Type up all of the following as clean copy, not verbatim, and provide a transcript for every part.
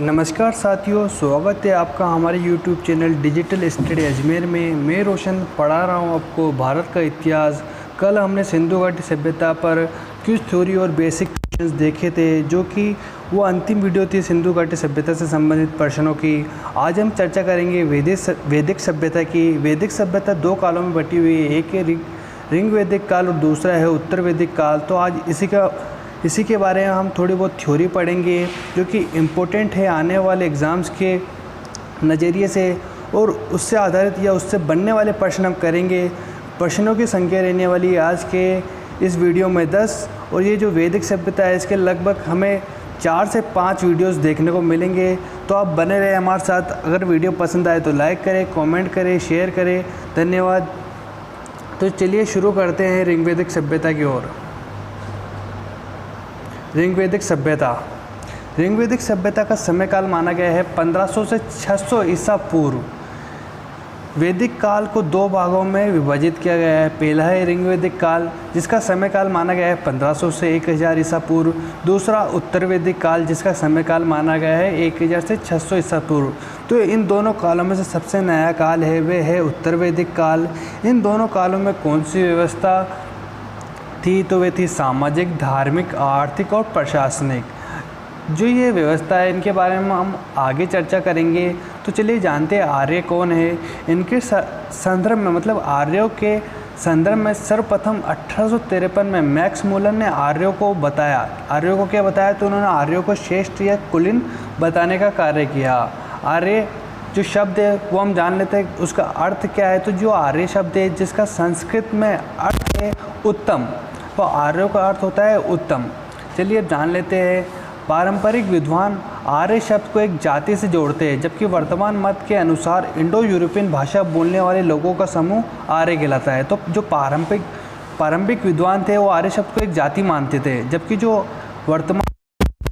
नमस्कार साथियों, स्वागत है आपका हमारे YouTube channel digital study Ajmer में। मैं रोशन पढ़ा रहा हूँ आपको भारत का इतिहास। कल हमने सिंधु घाटी सभ्यता पर क्विज थ्योरी और बेसिक क्वेश्चंस देखे थे, जो कि वो अंतिम वीडियो थी सिंधु घाटी सभ्यता से संबंधित प्रश्नों की। आज हम चर्चा करेंगे वैदिक सभ्यता की। वैदिक सभ्यता दो कालों में बटी हुई है, एक है ऋग वैदिक काल और दूसरा है उत्तर वैदिक काल। तो आज इसी के बारे में हम थोड़ी बहुत थ्योरी पढ़ेंगे, जो कि इम्पोर्टेंट है आने वाले एग्ज़ाम्स के नज़रिए से, और उससे आधारित या उससे बनने वाले प्रश्न हम करेंगे। प्रश्नों की संख्या रहने वाली आज के इस वीडियो में 10, और ये जो वैदिक सभ्यता है इसके लगभग हमें 4 से 5 वीडियोस देखने को मिलेंगे। तो आप बने रहे हमारे साथ। अगर वीडियो पसंद आए तो लाइक करें, कमेंट करें, शेयर करें। धन्यवाद। तो चलिए शुरू करते हैं ऋग्वैदिक सभ्यता की ओर। ऋग्वैदिक सभ्यता का समयकाल माना गया है 1500 से 600 ईसा पूर्व। वैदिक काल को दो भागों में विभाजित किया गया है। पहला है ऋग्वैदिक काल, जिसका समयकाल माना गया है 1500 से 1000 ईसा पूर्व। दूसरा उत्तर वैदिक काल, जिसका समयकाल माना गया है 1000 से 600 ईसा पूर्व। तो इन दोनों कालों में से सबसे नया काल है वह है उत्तर वैदिक काल। इन दोनों कालों में कौन सी व्यवस्था थी? तो वे थी सामाजिक, धार्मिक, आर्थिक और प्रशासनिक। जो ये व्यवस्था है इनके बारे में हम आगे चर्चा करेंगे। तो चलिए जानते हैं आर्य कौन है। इनके संदर्भ में, मतलब आर्यों के संदर्भ में सर्वप्रथम 1853 में मैक्स मूलर ने आर्यों को बताया। आर्यों को क्या बताया? तो उन्होंने आर्यों को श्रेष्ठ या कुलीन बताने का कार्य किया। आर्य जो शब्द है वो हम जान लेते हैं उसका अर्थ क्या है। तो जो आर्य शब्द है जिसका संस्कृत में अर्थ है उत्तम, तो आर्यों का अर्थ होता है उत्तम। चलिए अब जान लेते हैं। पारंपरिक विद्वान आर्य शब्द को एक जाति से जोड़ते हैं, जबकि वर्तमान मत के अनुसार इंडो यूरोपियन भाषा बोलने वाले लोगों का समूह आर्य कहलाता है। तो जो पारंपरिक विद्वान थे वो आर्य शब्द को एक जाति मानते थे, जबकि जो वर्तमान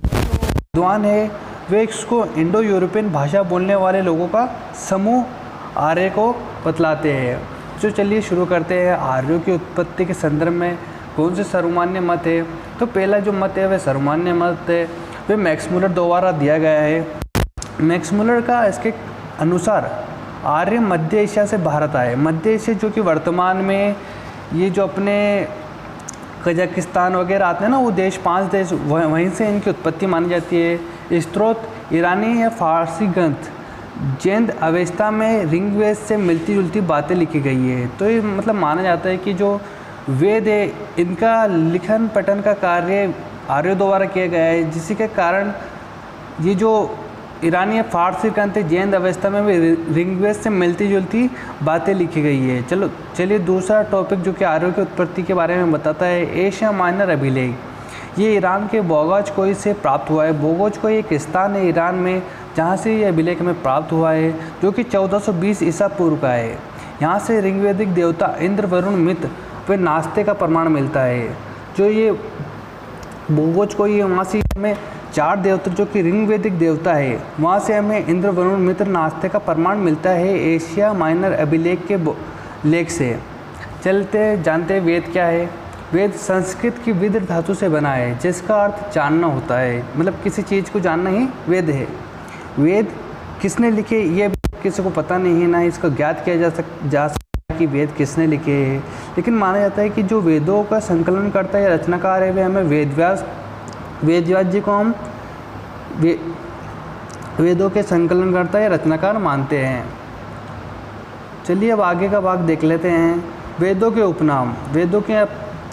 विद्वान है वे इसको इंडो यूरोपियन भाषा बोलने वाले लोगों का समूह आर्य को बतलाते हैं। तो चलिए शुरू करते हैं। आर्यों की उत्पत्ति के संदर्भ में कौन से सर्वमान्य मत है? तो पहला जो मत है वह सर्वमान्य मत है, वह मैक्स मूलर द्वारा दिया गया है। मैक्स मूलर का इसके अनुसार आर्य मध्य एशिया से भारत आए। मध्य एशिया जो कि वर्तमान में ये जो अपने कजाकिस्तान वगैरह आते हैं ना, वो देश 5 देश, वहीं से इनकी उत्पत्ति मानी जाती है। स्त्रोत ईरानी या फारसी ग्रंथ जैन अवेस्ता में ऋग्वेद से मिलती जुलती बातें लिखी गई है। तो ये मतलब माना जाता है कि जो वेद है इनका लिखन पठन का कार्य आर्यों द्वारा किया गया है, जिसी के कारण ये जो ईरानी या फारसी ग्रंथ जैन अवस्था में भी ऋग्वेद से मिलती जुलती बातें लिखी गई है। चलिए दूसरा टॉपिक जो कि आर्यों की उत्पत्ति के बारे में बताता है, एशिया माइनर अभिलेख। ये ईरान के बोगोज से प्राप्त हुआ है। बोगोज एक स्थान है ईरान में जहाँ से ये अभिलेख में प्राप्त हुआ है, जो कि 1420 ईसा पूर्व का है। यहाँ से ऋग्वैदिक देवता इंद्र, वरुण, मित्र व नास्ते का प्रमाण मिलता है। जो ये बोगोज वहाँ से हमें 4 देवता जो कि ऋग्वैदिक देवता है, वहाँ से हमें इंद्र, वरुण, मित्र, नास्ते का प्रमाण मिलता है एशिया माइनर अभिलेख के लेख से। चलते जानते हैं वेद क्या है। वेद संस्कृत की विद धातु से बना है, जिसका अर्थ जानना होता है। मतलब किसी चीज़ को जानना ही वेद है। वेद किसने लिखे ये किसी को पता नहीं है, ना इसको ज्ञात किया जा सकता कि वेद किसने लिखे हैं। लेकिन माना जाता है कि जो वेदों का संकलन करता है या रचनाकार है वे हमें वेदव्यास जी को हम वेदों के संकलनकर्ता या रचनाकार मानते हैं। चलिए अब आगे का भाग देख लेते हैं। वेदों के उपनाम। वेदों के,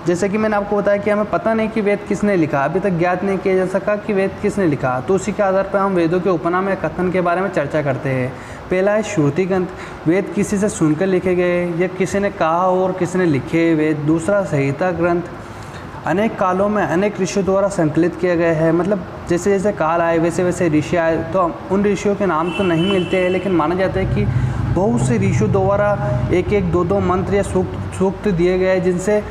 जैसे कि मैंने आपको बताया कि हमें पता नहीं कि वेद किसने लिखा, अभी तक ज्ञात नहीं किया जा सका कि वेद किसने लिखा। तो उसी के आधार पर हम वेदों के उपनाम या कथन के बारे में चर्चा करते हैं। पहला है श्रुति ग्रंथ। वेद किसी से सुनकर लिखे गए या किसी ने कहा और किसी ने लिखे वेद। दूसरा संहिता ग्रंथ, अनेक कालों में अनेक ऋषियों द्वारा संकलित किया गया है। मतलब जैसे जैसे काल आए वैसे वैसे ऋषि आए, तो उन ऋषियों के नाम तो नहीं मिलते हैं, लेकिन माना जाता है कि बहुत से ऋषियों द्वारा 1-1, 2-2 मंत्र या सूक्त दिए गए जिनसे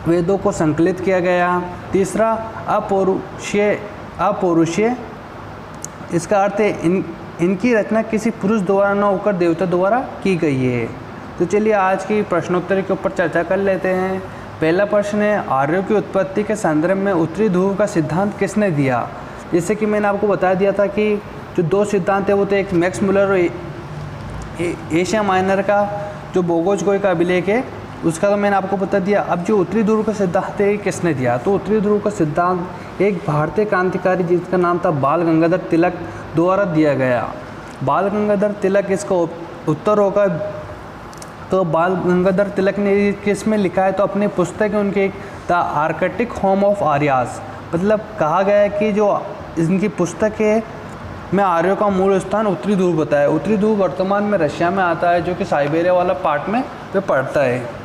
वेदों को संकलित किया गया। तीसरा अपौरुषीय, इसका अर्थ है इनकी रचना किसी पुरुष द्वारा न होकर देवता द्वारा की गई है। तो चलिए आज की प्रश्नोत्तरी के ऊपर चर्चा कर लेते हैं। पहला प्रश्न है, आर्यों की उत्पत्ति के संदर्भ में उत्तरी ध्रुव का सिद्धांत किसने दिया? जैसे कि मैंने आपको बता दिया था कि जो दो सिद्धांत है वो तो एक मैक्स मुलर और एशिया माइनर का जो बोगोज-कोई का अभिलेख है उसका तो मैंने आपको बता दिया। अब जो उत्तरी ध्रुव का सिद्धांत है किसने दिया, तो उत्तरी ध्रुव का सिद्धांत एक भारतीय क्रांतिकारी जिसका नाम था बाल गंगाधर तिलक द्वारा दिया गया। बाल गंगाधर तिलक इसका उत्तर होगा। तो बाल गंगाधर तिलक ने किस में लिखा है, तो अपनी पुस्तक है उनके the Arctic home of Arya's, मतलब कहा गया है कि जो इनकी पुस्तक है में आर्यों का मूल स्थान उत्तरी ध्रुव बताया। उत्तरी ध्रुव वर्तमान में रशिया में आता है, जो कि साइबेरिया वाला पार्ट में पे पड़ता है।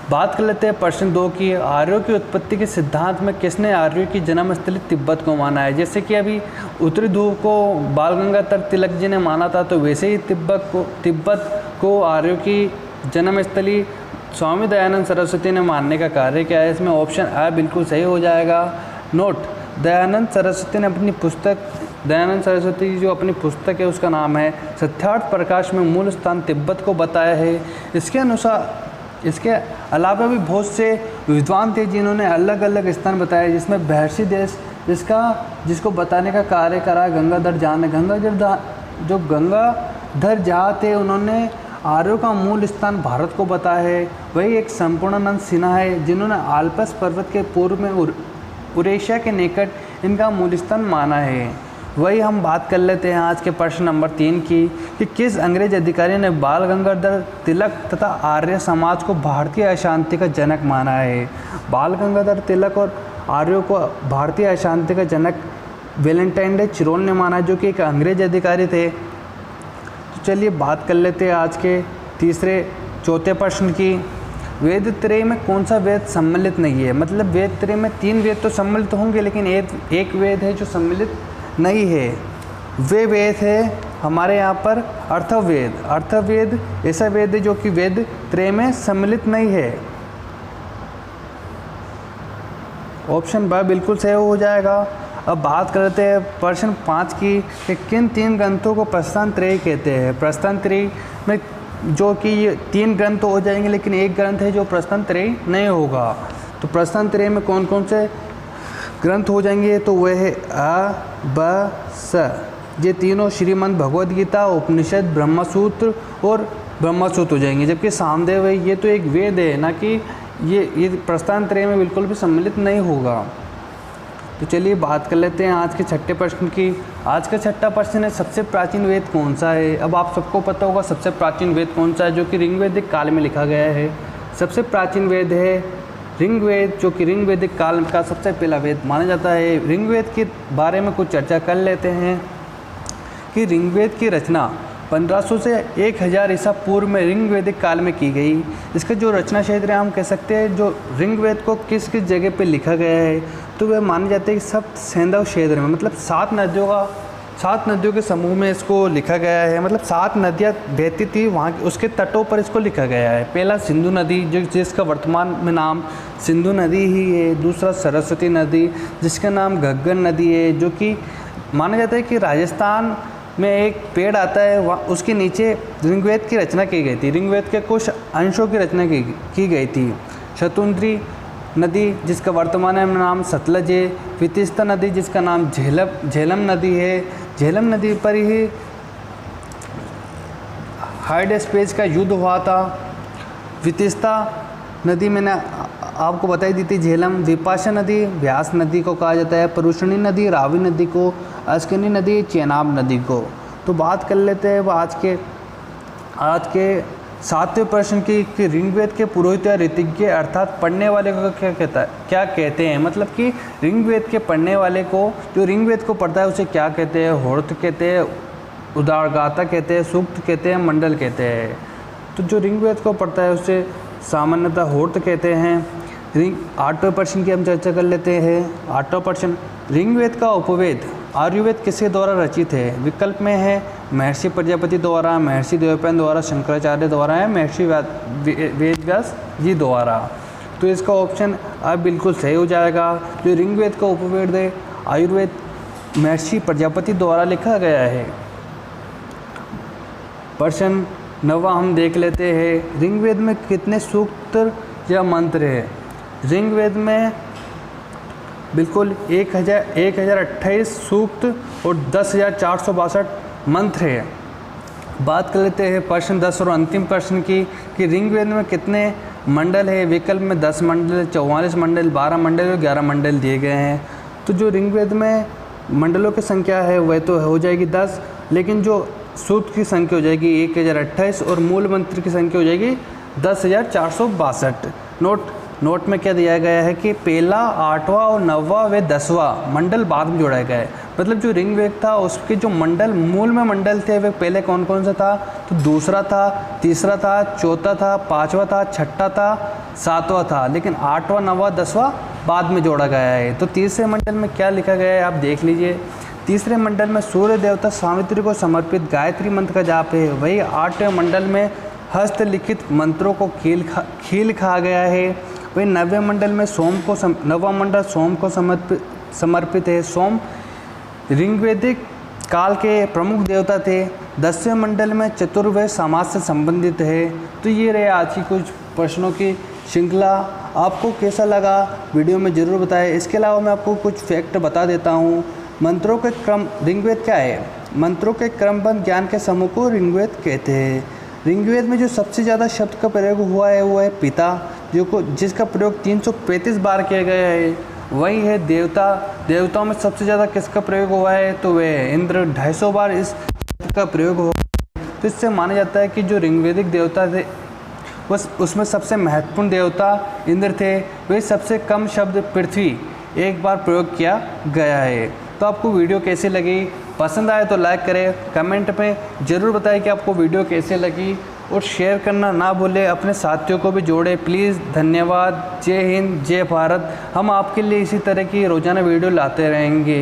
बात कर लेते हैं प्रश्न 2 की, आर्यों की उत्पत्ति के सिद्धांत में किसने आर्यों की जन्मस्थली तिब्बत को माना है। जैसे कि अभी उत्तरी ध्रुव को बाल गंगाधर तिलक जी ने माना था, तो वैसे ही तिब्बत को आर्यों की जन्मस्थली स्वामी दयानंद सरस्वती ने मानने का कार्य किया है। इसमें ऑप्शन आ बिल्कुल सही हो जाएगा। नोट, दयानंद सरस्वती ने अपनी पुस्तक, दयानंद सरस्वती की जो अपनी पुस्तक है उसका नाम है सत्यार्थ प्रकाश में मूल स्थान तिब्बत को बताया है। इसके अनुसार इसके अलावा भी बहुत से विद्वान थे जिन्होंने अलग अलग स्थान बताए, जिसमें महर्षि देश जिसको बताने का कार्य करा गंगाधर झा ने। गंगाधर झा थे, उन्होंने आर्यों का मूल स्थान भारत को बताया है। वही एक संपूर्णानंद सिन्हा है जिन्होंने आल्पस पर्वत के पूर्व में उरेशिया के निकट इनका मूल स्थान माना है। वही हम बात कर लेते हैं आज के प्रश्न नंबर 3 की, कि किस अंग्रेज अधिकारी ने बाल गंगाधर तिलक तथा आर्य समाज को भारतीय अशांति का जनक माना है। बाल गंगाधर तिलक और आर्यों को भारतीय अशांति का जनक वैलेंटाइन डे चिरोल ने माना, जो कि एक अंग्रेज अधिकारी थे। तो चलिए बात कर लेते हैं आज के चौथे प्रश्न की। वेद त्रय में कौन सा वेद सम्मिलित नहीं है। मतलब वेद त्रय में 3 वेद तो सम्मिलित होंगे, लेकिन एक वेद है जो सम्मिलित नहीं है। वे वेद है हमारे यहाँ पर अर्थवेद। अर्थवेद ऐसा वेद है जो कि वेद त्रय में सम्मिलित नहीं है। ऑप्शन ब बिल्कुल सही हो जाएगा। अब बात करते हैं प्रश्न 5 की, कि किन 3 ग्रंथों को प्रस्थान त्रय कहते हैं। प्रस्थान त्रय में जो कि ये 3 ग्रंथ हो जाएंगे, लेकिन एक ग्रंथ है जो प्रस्थान त्रय नहीं होगा। तो प्रस्थान त्रय में कौन कौन से ग्रंथ हो जाएंगे, तो वह है अ, ब, स। ये तीनों श्रीमद् भगवद गीता, उपनिषद, ब्रह्मसूत्र और ब्रह्मसूत्र हो जाएंगे। जबकि सामदेव है ये तो एक वेद है, ना कि ये प्रस्थान त्रय में बिल्कुल भी सम्मिलित नहीं होगा। तो चलिए बात कर लेते हैं आज के छठे प्रश्न की। आज का छठा प्रश्न है, सबसे प्राचीन वेद कौन सा है। अब आप सबको पता होगा सबसे प्राचीन वेद कौन सा है, जो कि ऋग्वेदिक काल में लिखा गया है। सबसे प्राचीन वेद है ऋग्वेद, जो कि ऋग्वेदिक काल का सबसे पहला वेद माना जाता है। ऋग्वेद के बारे में कुछ चर्चा कर लेते हैं कि ऋग्वेद की रचना 1500 से 1000 ईसा पूर्व में ऋग्वेदिक काल में की गई। इसका जो रचना क्षेत्र है हम कह सकते हैं, जो ऋग्वेद को किस किस जगह पे लिखा गया है, तो वह माने जाते हैं कि सब सैंधव क्षेत्र में, मतलब 7 नदियों के समूह में इसको लिखा गया है। मतलब 7 नदियाँ बहती थी वहाँ, उसके तटों पर इसको लिखा गया है। पहला सिंधु नदी, जिसका वर्तमान में नाम सिंधु नदी ही है। दूसरा सरस्वती नदी, जिसका नाम घग्गर नदी है, जो कि माना जाता है कि राजस्थान में एक पेड़ आता है, वहाँ उसके नीचे ऋग्वेद की रचना की गई थी। ऋग्वेद के कुछ अंशों की रचना की गई थी। शतुंत्री नदी, जिसका वर्तमान में नाम सतलज है। वितिस्ता नदी, जिसका नाम झेलम नदी है। झेलम नदी पर ही हाइडेस्पेस का युद्ध हुआ था। वितिस्ता नदी मैंने आपको बताई दी थी। झेलम, विपाशा नदी व्यास नदी को कहा जाता है। परुषणी नदी रावी नदी को, अस्किनी नदी चेनाब नदी को। तो बात कर लेते हैं आज के 7वें प्रश्न की, कि ऋग्वेद के पुरोहित या ऋतिज्ञ अर्थात पढ़ने वाले को क्या कहते हैं। मतलब कि ऋग्वेद के पढ़ने वाले को, जो ऋग्वेद को पढ़ता है उसे क्या कहते हैं। होर्थ कहते हैं, उदारगाथा कहते हैं, सूक्त कहते हैं, मंडल कहते हैं। तो जो ऋग्वेद को पढ़ता है उसे सामान्यतः होर्थ कहते हैं। 8वें प्रश्न की हम चर्चा कर लेते हैं। 8वां प्रश्न, ऋग्वेद का उपवेद आयुर्वेद किसके द्वारा रचित है। विकल्प में है महर्षि प्रजापति द्वारा, महर्षि देवपायन द्वारा, शंकराचार्य द्वारा है, महर्षि वेदव्यास जी द्वारा। तो इसका ऑप्शन अब बिल्कुल सही हो जाएगा। जो ऋग्वेद का उपवेद है आयुर्वेद महर्षि प्रजापति द्वारा लिखा गया है। प्रश्न 9वां हम देख लेते हैं। ऋग्वेद में कितने सूक्त या मंत्र है। ऋग्वेद में बिल्कुल 1028 सूक्त और 10,462 मंत्र है। बात कर लेते हैं प्रश्न 10 और अंतिम प्रश्न की कि ऋग्वेद में कितने मंडल है। विकल्प में 10 मंडल, 44 मंडल, 12 मंडल और 11 मंडल दिए गए हैं। तो जो ऋग्वेद में मंडलों की संख्या है वह तो हो जाएगी 10, लेकिन जो सूक्त की संख्या हो जाएगी 1028 और मूल मंत्र की संख्या हो जाएगी 10,462। नोट में क्या दिया गया है कि पहला, 8वां और 9वां व 10वां मंडल बाद में जोड़ा गया है। मतलब जो ऋग्वेद था उसके जो मंडल मूल में मंडल थे वे पहले कौन कौन सा था, तो दूसरा था, तीसरा था, चौथा था, पांचवा था, छठा था, सातवां था, लेकिन 8वां, 9वां, 10वां बाद में जोड़ा गया है। तो तीसरे मंडल में क्या लिखा गया है आप देख लीजिए। तीसरे मंडल में सूर्य देवता सावित्री को समर्पित गायत्री मंत्र का जाप है। वही 8वें मंडल में हस्तलिखित मंत्रों को खील खा गया है। वही 9वें मंडल में नौवां मंडल सोम को समर्पित है। सोम ऋग्वैदिक काल के प्रमुख देवता थे। 10वें मंडल में चतुर्वेद समाज से संबंधित है। तो ये रहे आज की कुछ प्रश्नों की श्रृंखला। आपको कैसा लगा वीडियो में ज़रूर बताएं। इसके अलावा मैं आपको कुछ फैक्ट बता देता हूँ। मंत्रों के क्रम, ऋग्वेद क्या है? मंत्रों के क्रमबद्ध ज्ञान के समूह को ऋग्वेद कहते हैं। ऋग्वेद में जो सबसे ज़्यादा शब्द का प्रयोग हुआ है वो है पिता, जिसका प्रयोग 335 बार किया गया है। वही है देवताओं में सबसे ज़्यादा किसका प्रयोग हुआ है, तो वह है इंद्र, 250 बार इस शब्द का प्रयोग हुआ। तो इससे माना जाता है कि जो ऋग्वेदिक देवता थे उसमें सबसे महत्वपूर्ण देवता इंद्र थे। वही सबसे कम शब्द पृथ्वी एक बार प्रयोग किया गया है। तो आपको वीडियो कैसी लगी? पसंद आए तो लाइक करें, कमेंट में ज़रूर बताएं कि आपको वीडियो कैसे लगी और शेयर करना ना भूलें, अपने साथियों को भी जोड़ें प्लीज़। धन्यवाद। जय हिंद, जय भारत। हम आपके लिए इसी तरह की रोज़ाना वीडियो लाते रहेंगे।